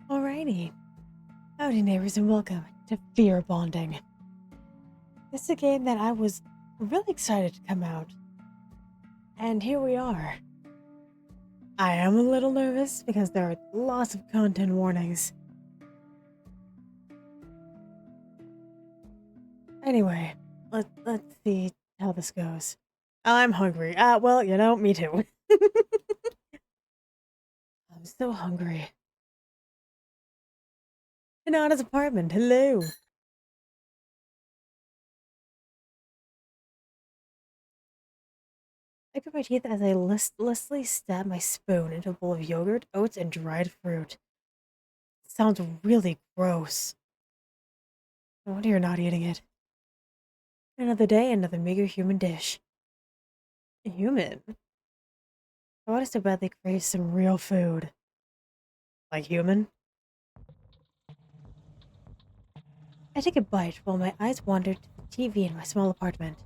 Alrighty. Howdy neighbors and welcome to Fear Bonding. This is a game that I was really excited to come out. And here we are. I am a little nervous because there are lots of content warnings. Anyway, let's see how this goes. I'm hungry. Well, me too. I'm so hungry. Hinata's apartment, hello. I grit my teeth as I listlessly stab my spoon into a bowl of yogurt, oats, and dried fruit. It sounds really gross. No wonder you're not eating it. Another day, another meager human dish. Human? I want us to badly crave some real food. Like human? I take a bite while my eyes wander to the TV in my small apartment.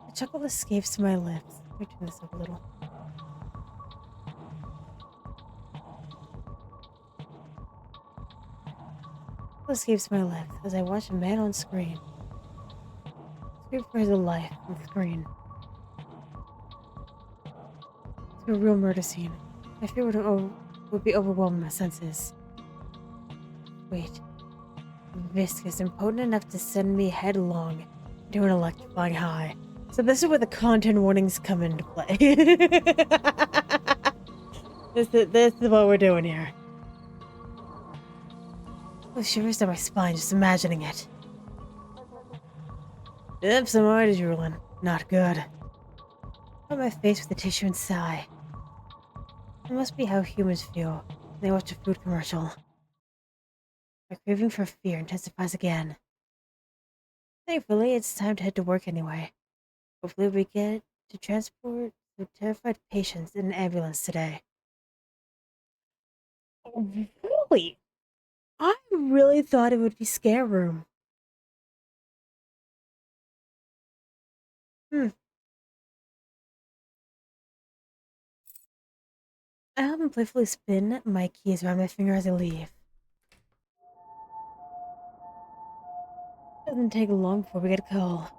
A chuckle escapes my lips. Let me turn this up a little. Escapes my lips as I watch a man on screen. Scream for his life on the screen. It's a real murder scene. My fear would be overwhelming my senses. Wait. Viscous and potent enough to send me headlong into an electrifying high. So this is where the content warnings come into play. This is what we're doing here. Oh, shivers down my spine just imagining it. Yep, some already drooling. Not good. Cover my face with a tissue and sigh. It must be how humans feel when they watch a food commercial. My craving for fear intensifies again. Thankfully, it's time to head to work anyway. Hopefully we get to transport the terrified patients in an ambulance today. Oh, really? I really thought it would be Scare Room. I have him playfully spin my keys around my finger as I leave. It doesn't take long before we get a call.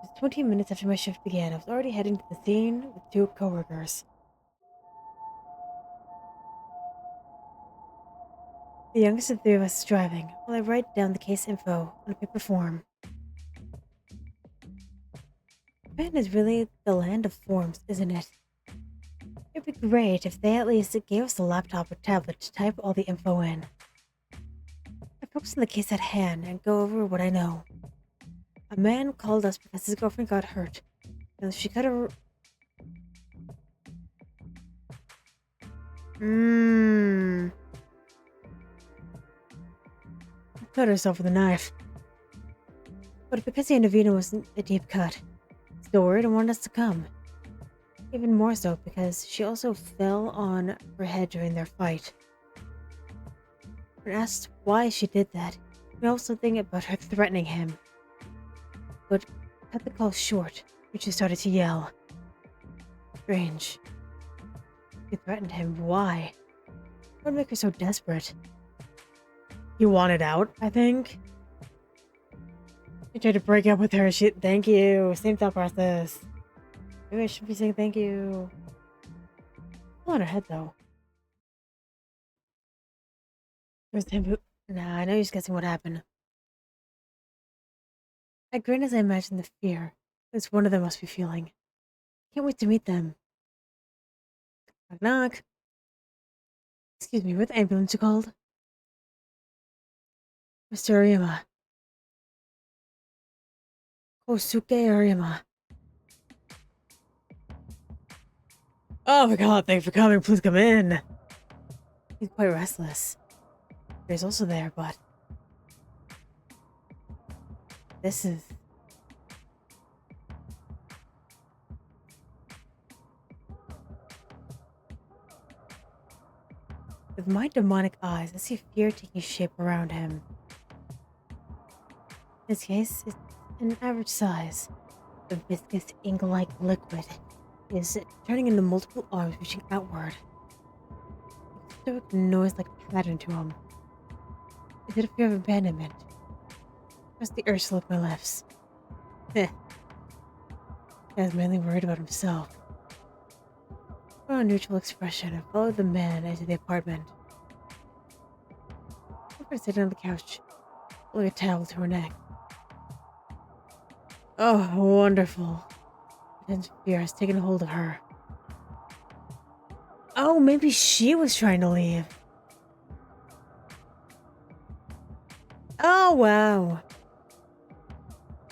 Just 20 minutes after my shift began, I was already heading to the scene with two coworkers. The youngest of the three of us is driving, while I write down the case info on a paper form. Japan is really the land of forms, isn't it? It'd be great if they at least gave us a laptop or tablet to type all the info in. I focus on the case at hand and go over what I know. A man called us because his girlfriend got hurt, and she cut her... cut herself with a knife. But because the Indovina wasn't a deep cut, still worried and wanted us to come. Even more so because she also fell on her head during their fight. When asked why she did that, we also think about her threatening him. But cut the call short when she started to yell. Strange. She threatened him. Why? What would make her so desperate? He wanted out, I think. He tried to break up with her. Thank you. Same thought process. Maybe I should be saying thank you. Still on her head, though. There's him who... Nah, I know you're guessing what happened. I grin as I imagine the fear that one of them must be feeling. Can't wait to meet them. Knock knock. Excuse me, what the ambulance you called? Mr. Arima. Kosuke Arima. Oh my god, thanks for coming. Please come in. He's quite restless. He's also there, but... This is... With my demonic eyes, I see fear taking shape around him. In this case, it's an average size. A viscous ink-like liquid. is turning into multiple arms reaching outward. There was a noise-like pattern to him. Is it a fear of abandonment? Just the urge to lick my lips. Heh. I was mainly worried about himself. I put on a neutral expression and followed the man into the apartment. I was sitting on the couch, pulling a towel to her neck. Oh, wonderful. Intense fear has taken hold of her. Oh, maybe she was trying to leave. Oh, wow.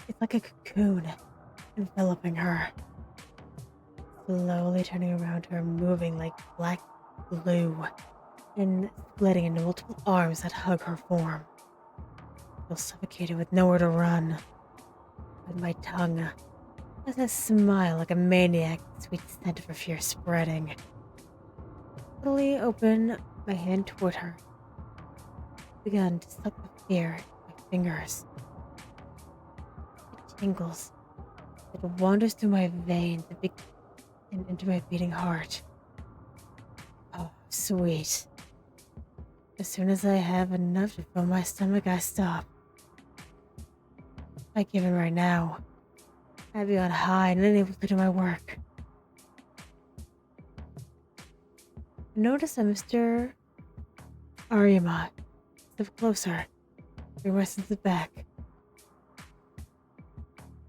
It's like a cocoon enveloping her. Slowly turning around her, moving like black glue, and splitting into multiple arms that hug her form. I feel suffocated with nowhere to run. With my tongue, as I smile like a maniac, the sweet scent of her fear spreading. Slowly open my hand toward her. Began to suck the fear in my fingers. It tingles. It wanders through my veins and into my beating heart. Oh, sweet. As soon as I have enough to fill my stomach, I stop. If I give in right now, I'd be on high and unable to do my work. I notice that Mr. Arima stepped closer, requested the back.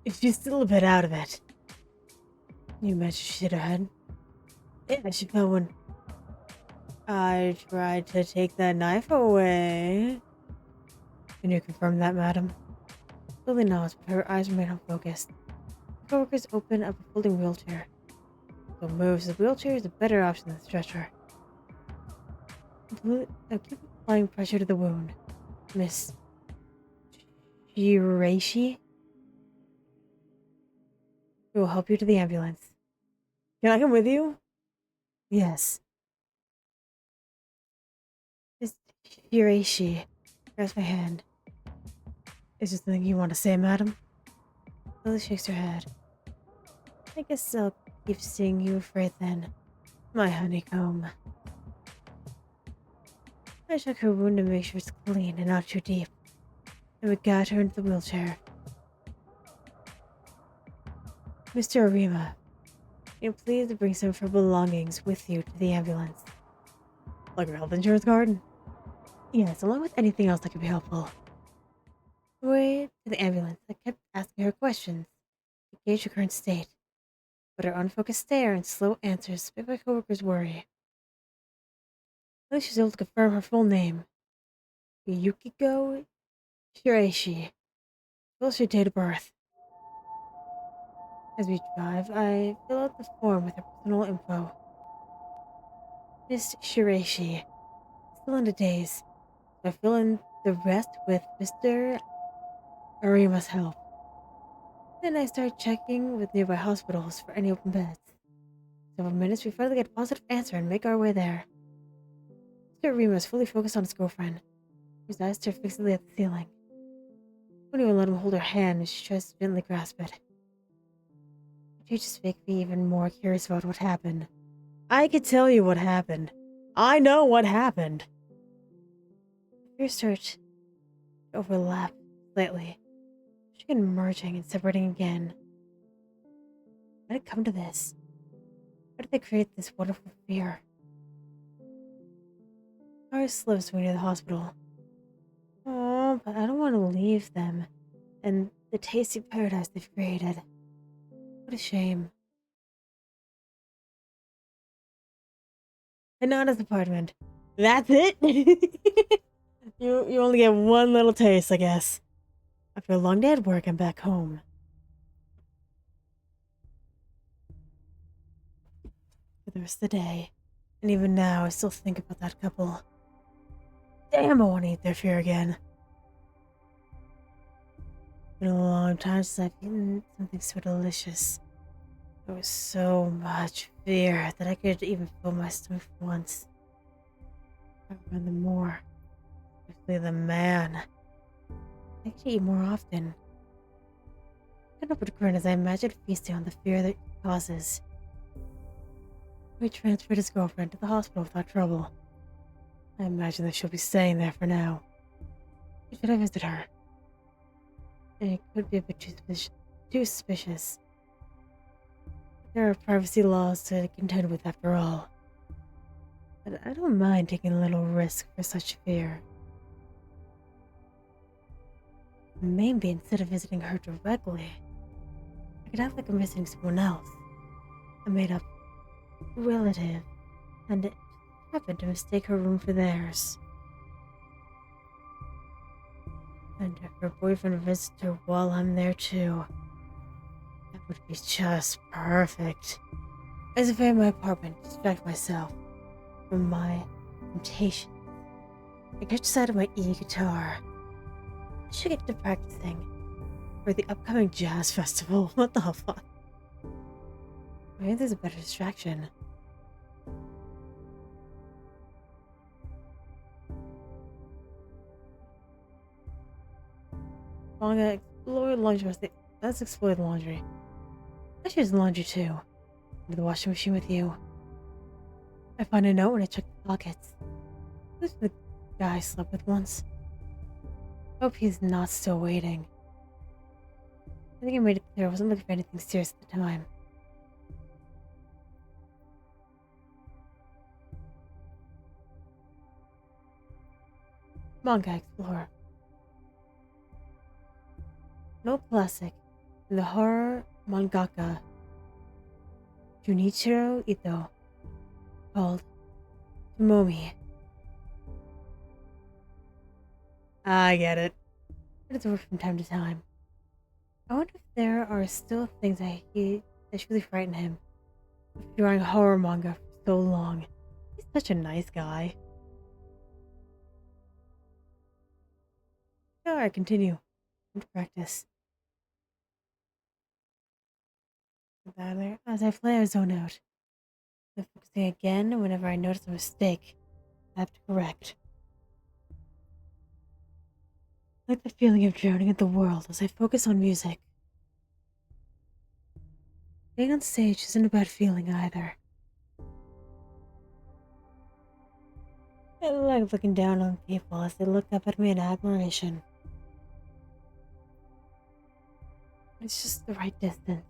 She's still a bit out of it. You mentioned she hit her head? Yeah, she fell when I tried to take that knife away. Can you confirm that, madam? Lily nods, but her eyes remain unfocused. The coworkers open up a folding wheelchair. So moves. The wheelchair is a better option than the stretcher. I keep applying pressure to the wound. Miss Shiraishi? We will help you to the ambulance. Can I come with you? Yes. Miss Shiraishi. Grabs my hand. Is there something you want to say, madam? Lily shakes her head. I guess I'll keep seeing you afraid then, my honeycomb. I check her wound to make sure it's clean and not too deep. And we guide her into the wheelchair. Mr. Arima, can you please bring some of her belongings with you to the ambulance? Like her health insurance card? Yes, along with anything else that could be helpful. On the way to the ambulance, I kept asking her questions to gauge her current state, but her unfocused stare and slow answers made my coworkers worry. At least she's able to confirm her full name. Yukiko Shiraishi. What's your date of birth? As we drive, I fill out the form with her personal info. Miss Shiraishi. Still in a daze. I fill in the rest with Mr. Arima's help. Then I start checking with nearby hospitals for any open beds. Several minutes, we finally get a positive answer and make our way there. Mr. Arima is fully focused on his girlfriend, whose eyes stare fixedly at the ceiling. I won't even let him hold her hand as she tries to gently grasp it. It just makes me even more curious about what happened. I could tell you what happened. I know what happened. The fears start to overlap slightly, again merging and separating again. How did it come to this? How did they create this wonderful fear? Our slips when we near the hospital. Oh, but I don't want to leave them and the tasty paradise they've created. What a shame. Hinata's apartment. That's it? You only get one little taste, I guess. After a long day at work, I'm back home. For the rest of the day, and even now, I still think about that couple. Damn, I want to eat their fear again. It's been a long time since I've eaten something so delicious. There was so much fear that I could even fill my stomach for once. I remember more. Especially the man. I could eat more often. I couldn't help but grin as I imagined feasting on the fear that it causes. We transferred his girlfriend to the hospital without trouble. I imagine that she'll be staying there for now. Should I visit her? And it could be a bit too suspicious. There are privacy laws to contend with after all. But I don't mind taking a little risk for such fear. Maybe instead of visiting her directly, I could act like I'm visiting someone else. A made-up relative, and it happened to mistake her room for theirs. And if her boyfriend visits her while I'm there too, that would be just perfect. As if I in my apartment to distract myself from my temptation. I catch sight of my e-guitar. I should get to practicing for the upcoming jazz festival. What the fuck? Maybe there's a better distraction. Manga, explore laundry. Let's explore the laundry. I should use the laundry too. Into the washing machine with you. I find a note when I check the pockets. Who's the guy I slept with once? Hope he's not still waiting. I think I made it clear I wasn't looking for anything serious at the time. Manga Explorer. No classic. The horror mangaka Junichiro Ito called Tomomi. I get it. It's over from time to time. I wonder if there are still things that really frighten him. After drawing horror manga for so long. He's such a nice guy. Alright, continue. Time to practice. As I play, I zone out. I'm focusing again whenever I notice a mistake. I have to correct. I like the feeling of drowning in the world as I focus on music. Being on stage isn't a bad feeling either. I like looking down on people as they look up at me in admiration. It's just the right distance.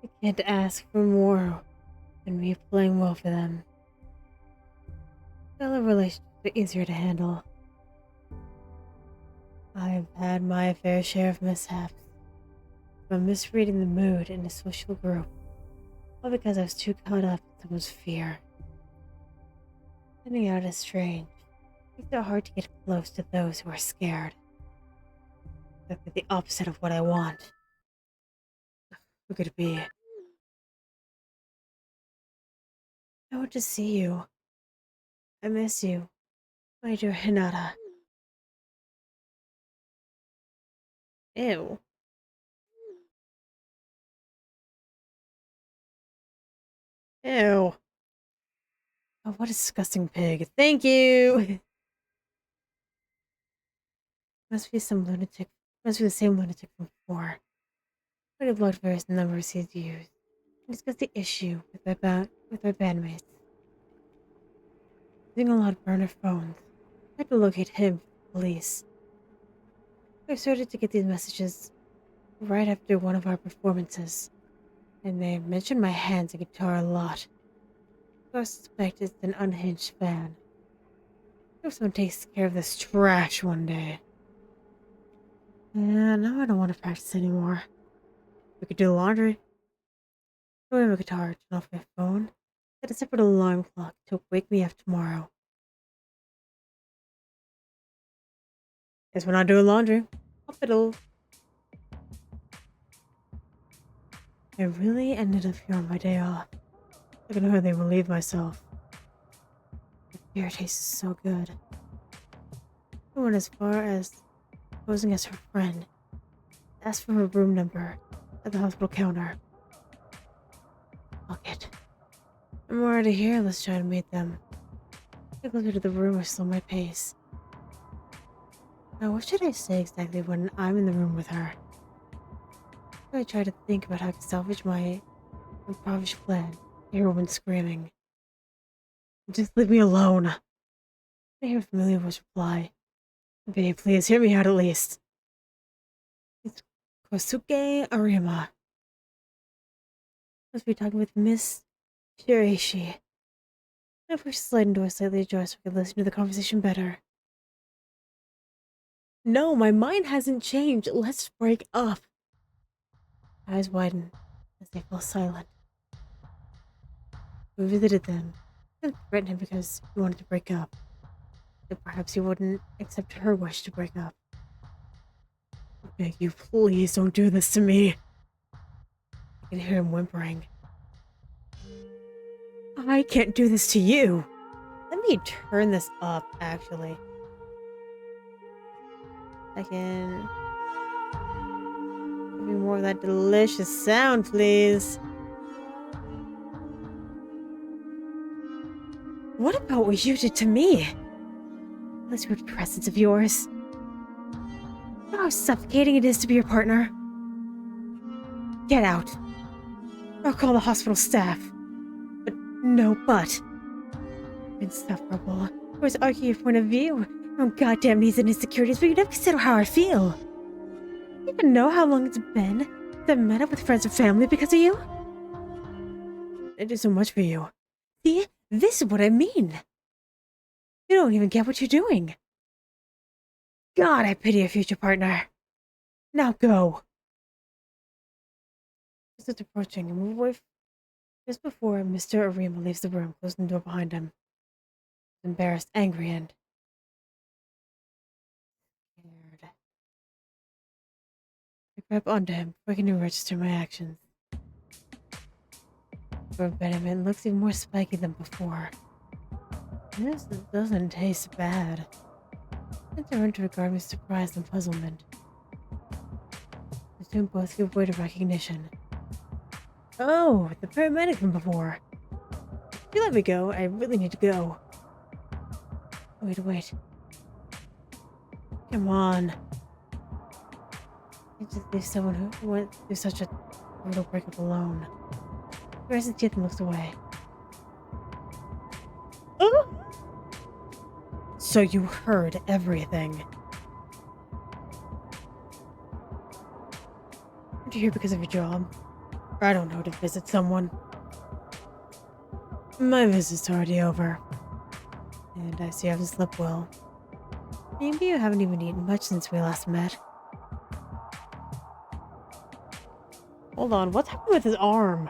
I can't ask for more than me playing well for them. Fellow relationships are easier to handle. I've had my fair share of mishaps, from misreading the mood in a social group, all because I was too caught up in someone's fear. Finding out is strange. It makes it hard to get close to those who are scared. Exactly the opposite of what I want. Who could it be? I want to see you. I miss you, my dear Hinata. Ew. Ew. Oh, what a disgusting pig. Thank you! Must be some lunatic. Must be the same lunatic from before. Might have logged various numbers he's used and discussed the issue with my bandmates. Using a lot of burner phones. I had to locate him for the police. I started to get these messages right after one of our performances, and they mentioned my hands and guitar a lot. So I suspect it's an unhinged fan. I hope someone takes care of this trash one day. And now I don't want to practice anymore. We could do laundry. Throw away my guitar, turn off my phone, set a separate alarm clock to wake me up tomorrow. Guess we're not doing laundry. Hospital. I really ended up here on my day off. I can hardly believe myself. The beer tastes so good. I went as far as posing as her friend. Asked for her room number at the hospital counter. Fuck it. I'm already here, let's try to meet them. I closer to the room or slow my pace. Now what should I say exactly when I'm in the room with her? I try to think about how I can salvage my improvised plan I hear a woman screaming. Just leave me alone. I hear a familiar voice reply. Babe, please hear me out at least. It's Kosuke Arima. Must be talking with Miss Shiraishi. I push the sliding door slightly ajar so I can listen to the conversation better. No, my mind hasn't changed. Let's break up. Eyes widen as they fall silent. We visited them. I didn't threaten him because we wanted to break up. But perhaps he wouldn't accept her wish to break up. I beg you, please don't do this to me. I can hear him whimpering. I can't do this to you. Let me turn this up, actually. I can... Give me more of that delicious sound, please. What about what you did to me? Those weird presence of yours. You know how suffocating it is to be your partner? Get out. I'll call the hospital staff. But no but. Insufferable. I was arguing your point of view. Oh, goddamn needs and insecurities, but you never consider how I feel. You even know how long it's been since I've met up with friends and family because of you? I do so much for you. See? This is what I mean. You don't even get what you're doing. God, I pity your future partner. Now go. As it's approaching, and move away just before Mr. Arima leaves the room, closing the door behind him. Embarrassed, angry, and scared. I grab onto him before I can even register my actions. For Benjamin looks even more spiky than before. This doesn't taste bad. I turn to regard me with surprise and puzzlement. The two both give way to recognition. Oh, the paramedic from before. If you let me go, I really need to go. Wait. Come on. I just leave someone who went through such a brutal breakup alone. He raises his teeth and looks away. Oh! So you heard everything. Aren't you here because of your job? Or I don't know, to visit someone? My visit's already over. And I see you haven't slept well. Maybe you haven't even eaten much since we last met. Hold on, what's happening with his arm?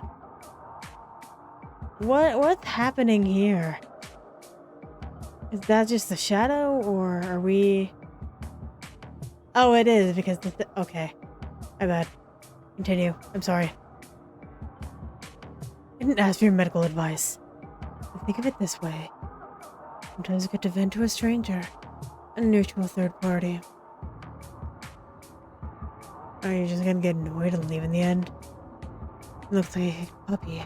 What's happening here? Is that just a shadow, or are we... Oh, it is, because okay. My bad. Continue. I'm sorry. I didn't ask for your medical advice. But think of it this way. Sometimes it's good to vent to a stranger. A neutral third party. Are you just gonna get annoyed and leave in the end? Looks like a puppy.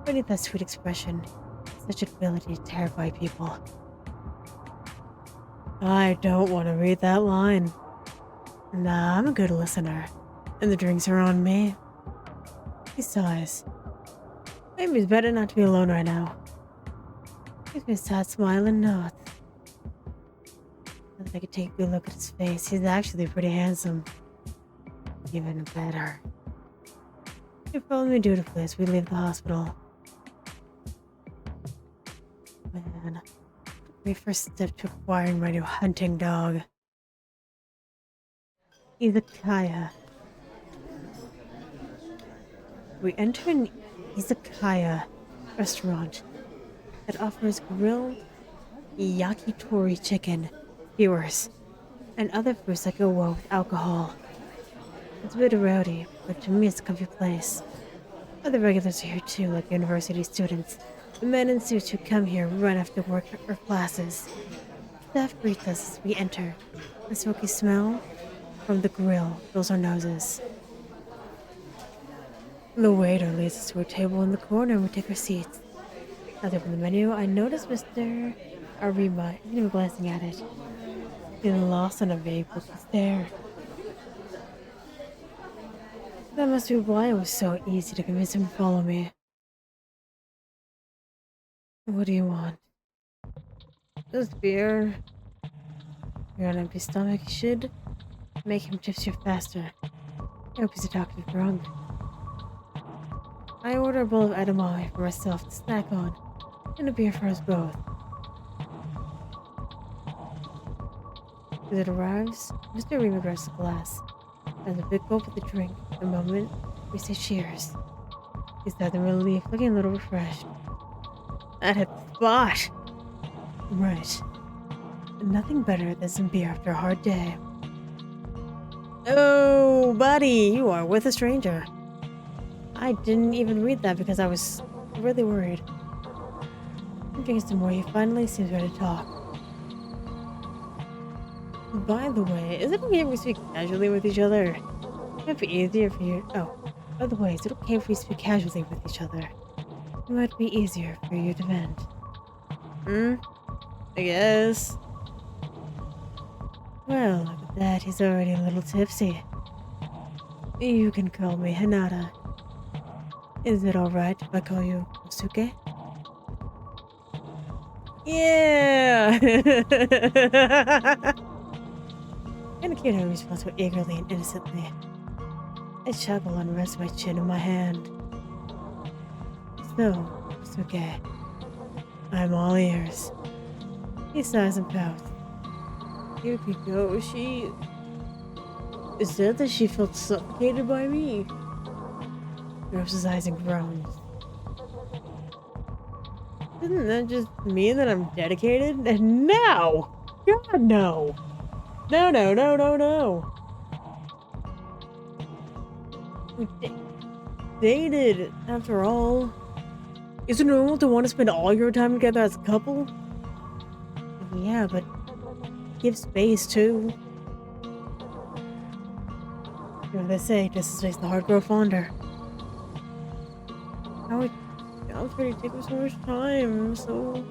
Beneath that sweet expression, such an ability to terrify people. I don't want to read that line. Nah, I'm a good listener. And the drinks are on me. Besides, maybe it's better not to be alone right now. Gives me a sad smile and nods. If I could take a good look at his face, he's actually pretty handsome. Even better. You follow me dutifully as we leave the hospital. Man, my first step to acquiring my new hunting dog. Izakaya. We enter an izakaya restaurant that offers grilled yakitori chicken, skewers, and other foods that go well with alcohol. It's a bit rowdy, but to me it's a comfy place. Other regulars are here too, like university students. The men in suits who come here run after work or classes. Staff greets us as we enter. The smoky smell from the grill fills our noses. The waiter leads us to a table in the corner and we take our seats. As I open the menu, I notice Mr. Arima isn't even glancing at it. Feeling lost on a vague look is there. That must be why it was so easy to convince him to follow me. What do you want? Just beer. You're on an empty stomach. You should make him tipsier faster. I hope he's a talkative drunk. I order a bowl of edamame for myself to snack on, and a beer for us both. As it arrives, Mr. Reamer grabs the glass, has a big gulp of the drink. The moment we say cheers, he sighed in relief, looking a little refreshed. That hit the spot! Right. Nothing better than some beer after a hard day. Oh, buddy, you are with a stranger. I didn't even read that because I was really worried. I'm drinking some more. He finally seems ready to talk. By the way, is it okay if we speak casually with each other? It might be easier for you. Oh, by the way, is it okay if we speak casually with each other? It might be easier for you to vent. I guess. Well, look at that. He's already a little tipsy. You can call me Hinata. Is it alright if I call you Kosuke? Yeah! Kinda cute how he responds so eagerly and innocently. I chuckle and rest my chin in my hand. So, Kosuke, I'm all ears. He sighs and pouts. Yukiko, she said that she felt suffocated by me. He rubs his eyes and groans. Isn't that just mean that I'm dedicated? And no! God, no! No, no, no, no, no! We dated, after all. Is it normal to want to spend all your time together as a couple? Yeah, but give space too. You know, they say distance makes the heart grow fonder. How it sounds pretty taking so much time, so.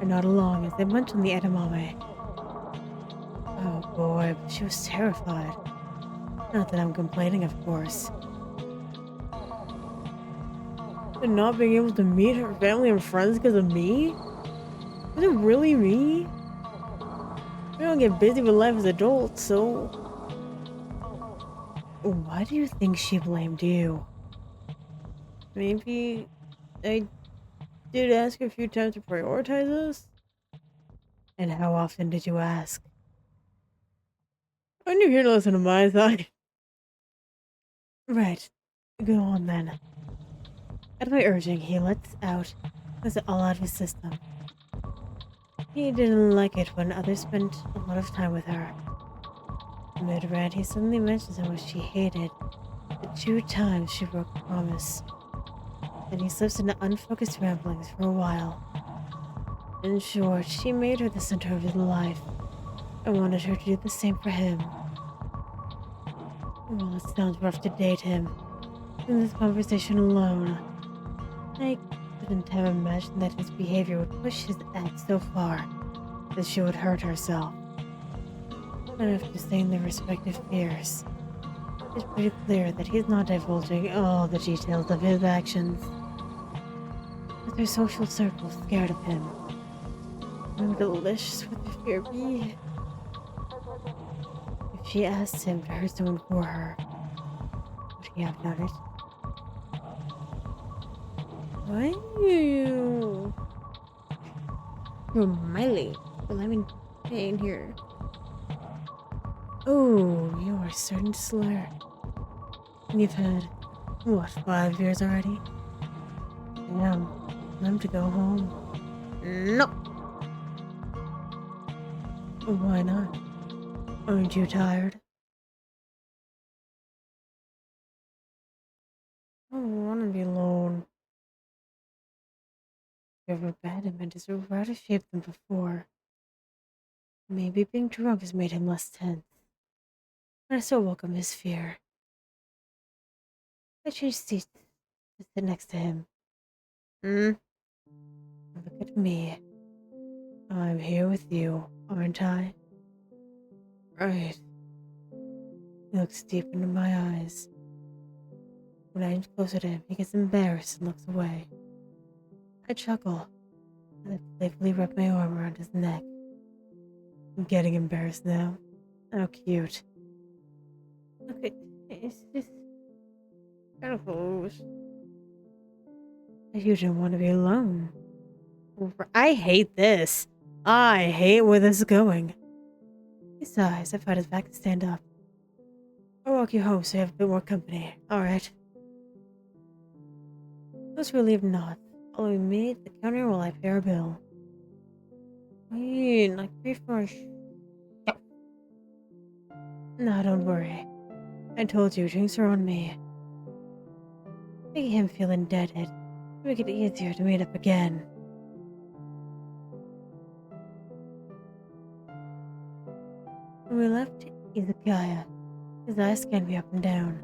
I nod along as they munch on the edamame. Oh boy, but she was terrified. Not that I'm complaining, of course. And not being able to meet her family and friends because of me? Was it really me? We don't get busy with life as adults, so. Why do you think she blamed you? Maybe I did ask a few times to prioritize us? And how often did you ask? When you're here to listen to my side. Right. Go on then. At my urging, he lets it all out of his system. He didn't like it when others spent a lot of time with her. Mid-rant, he suddenly mentions how much she hated the 2 times she broke the promise. Then he slips into unfocused ramblings for a while. In short, she made her the center of his life. I wanted her to do the same for him. Well, it sounds rough to date him. In this conversation alone, I couldn't have imagined that his behavior would push his act so far that she would hurt herself. And after saying their respective fears, it's pretty clear that he's not divulging all the details of his actions. But their social circle's scared of him. I'm delicious with the fear be. If she asked him to hurt someone for her, would he have done it? Why are you? You're Miley. Well, I'm in pain here. Oh, you are starting to slur. You've had, what, 5 years already? Damn, time to go home. No! Why not? Aren't you tired? I don't want to be alone. Your abandonment is a out of shape than before. Maybe being drunk has made him less tense. But I still welcome his fear. I changed seats to sit next to him. Look at me. I'm here with you, aren't I? Right. He looks deep into my eyes. When I inch closer to him, he gets embarrassed and looks away. I chuckle and I playfully wrap my arm around his neck. I'm getting embarrassed now. How cute. Okay, it's just kind of close. You don't want to be alone. I hate this. I hate where this is going. He sighs. I fight his back to stand up. I'll walk you home so you have a bit more company. Alright. Those relieved nods, following me to the counter while I pay our bill. Wait, like pay for our No, don't worry. I told you, drinks are on me. Making him feel indebted to make it easier to meet up again. When we left Izakaya, his eyes scanned me up and down.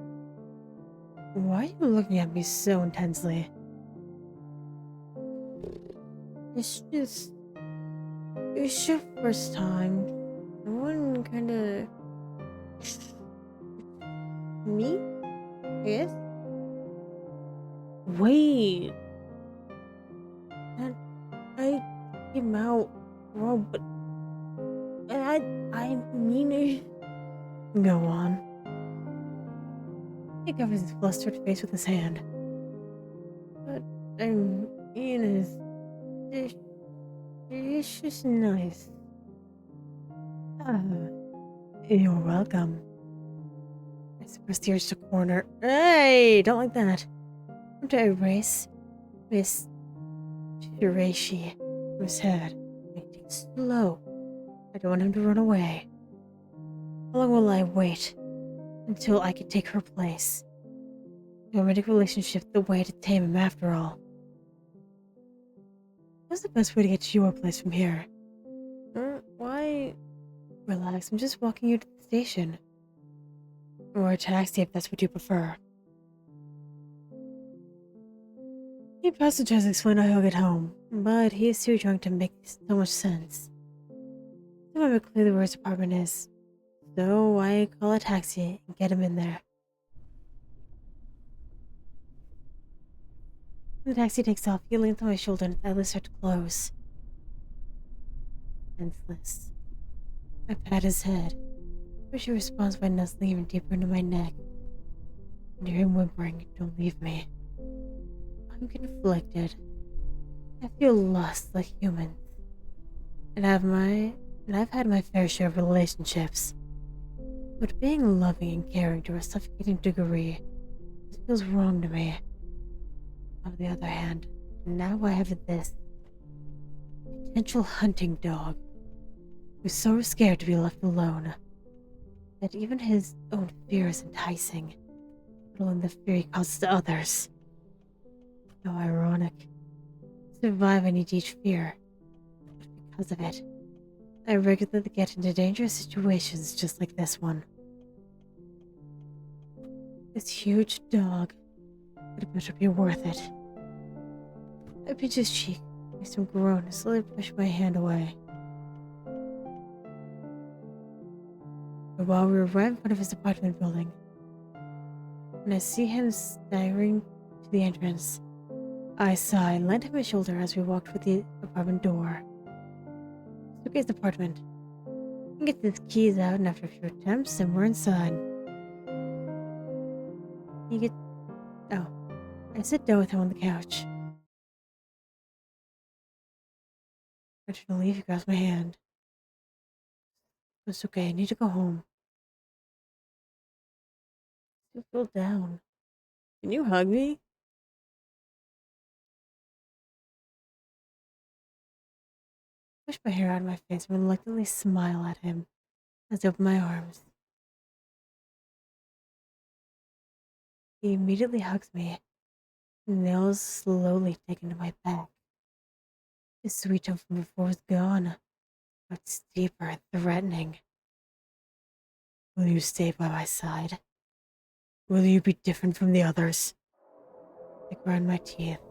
Why are you looking at me so intensely? It's your first time. I wouldn't kinda... Me? I guess? Wait. I came out wrong, but I mean it. Go on. He covers his flustered face with his hand. But I mean it's just nice. Ah, you're welcome. I suppress the urge to corner. Hey, don't like that. I'm to erase Miss Shiraishi from his head. Make things slow. I don't want him to run away. How long will I wait until I can take her place? A romantic relationship the way to tame him after all. What's the best way to get to your place from here? Why? Relax, I'm just walking you to the station. Or a taxi if that's what you prefer. He tries to explain how he'll get home, but he is too drunk to make so much sense. I remember clearly where his apartment is, so I call a taxi and get him in there. When the taxi takes off, he leans on my shoulder and his eyelids start to close. Senseless. I pat his head, but she responds by nuzzling even deeper into my neck. And hear him whimpering, "Don't leave me." I'm conflicted. I feel lost like humans. And I've had my fair share of relationships. But being loving and caring to a suffocating degree just feels wrong to me. On the other hand, now I have this potential hunting dog who's so scared to be left alone that even his own fear is enticing, let alone the fear he causes to others. How ironic. To survive, I need each fear, but because of it, I regularly get into dangerous situations just like this one. This huge dog, but it better be worth it. I pinch his cheek, makes him groan, and slowly push my hand away. But while we arrive in front of his apartment building, and I see him staggering to the entrance, I sigh and lend him a shoulder as we walk toward the apartment door. Suke's apartment. He gets his keys out, and after a few attempts, and we're inside. I sit down with him on the couch. I turn to leave, he grabs my hand. It's okay, I need to go home. I feel down. Can you hug me? I push my hair out of my face and reluctantly smile at him as I open my arms. He immediately hugs me, nails slowly dig into my back. His sweet tone from before was gone, but it's deeper and threatening. Will you stay by my side? Will you be different from the others? I grind my teeth.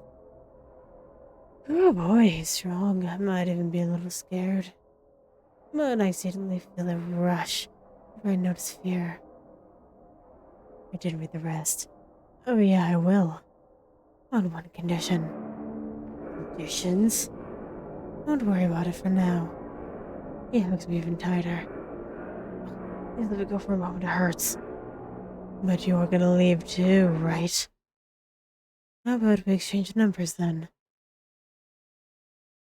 Oh boy, he's strong. I might even be a little scared. But I suddenly feel a rush where I notice fear. I didn't read the rest. Oh yeah, I will. On one condition. Conditions? Don't worry about it for now. He hugs me even tighter. Please let it go for a moment, it hurts. But you are gonna leave too, right? How about we exchange numbers then?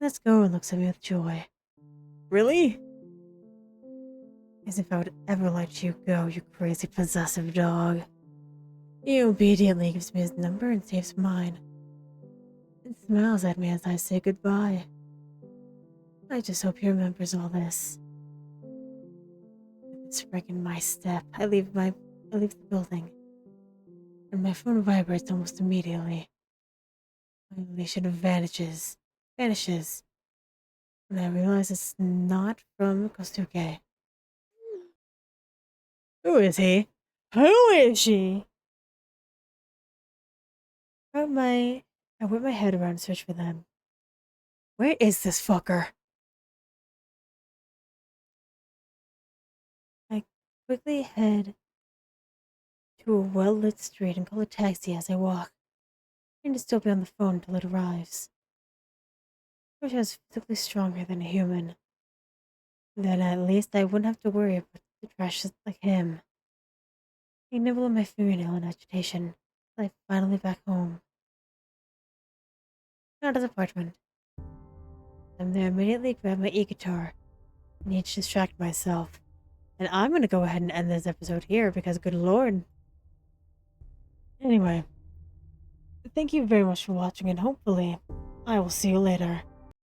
Let's go, and looks at me with joy. Really? As if I would ever let you go, you crazy possessive dog. He obediently gives me his number and saves mine. And smiles at me as I say goodbye. I just hope he remembers all this. With a spring in my step, I leave the building. And my phone vibrates almost immediately. My elation vanishes. And I realize it's not from Kosuke. Who is he? Who is she? I whip my head around and search for them. Where is this fucker? I quickly head to a well-lit street and call a taxi as I walk, trying to still be on the phone until it arrives. I wish I was physically stronger than a human. Then at least I wouldn't have to worry about the trash like him. I nibble on my fingernail in agitation until I'm finally back home. Not his apartment. I'm there immediately grab my e-guitar. I need to distract myself. And I'm gonna go ahead and end this episode here because good lord. Anyway, thank you very much for watching and hopefully I will see you later.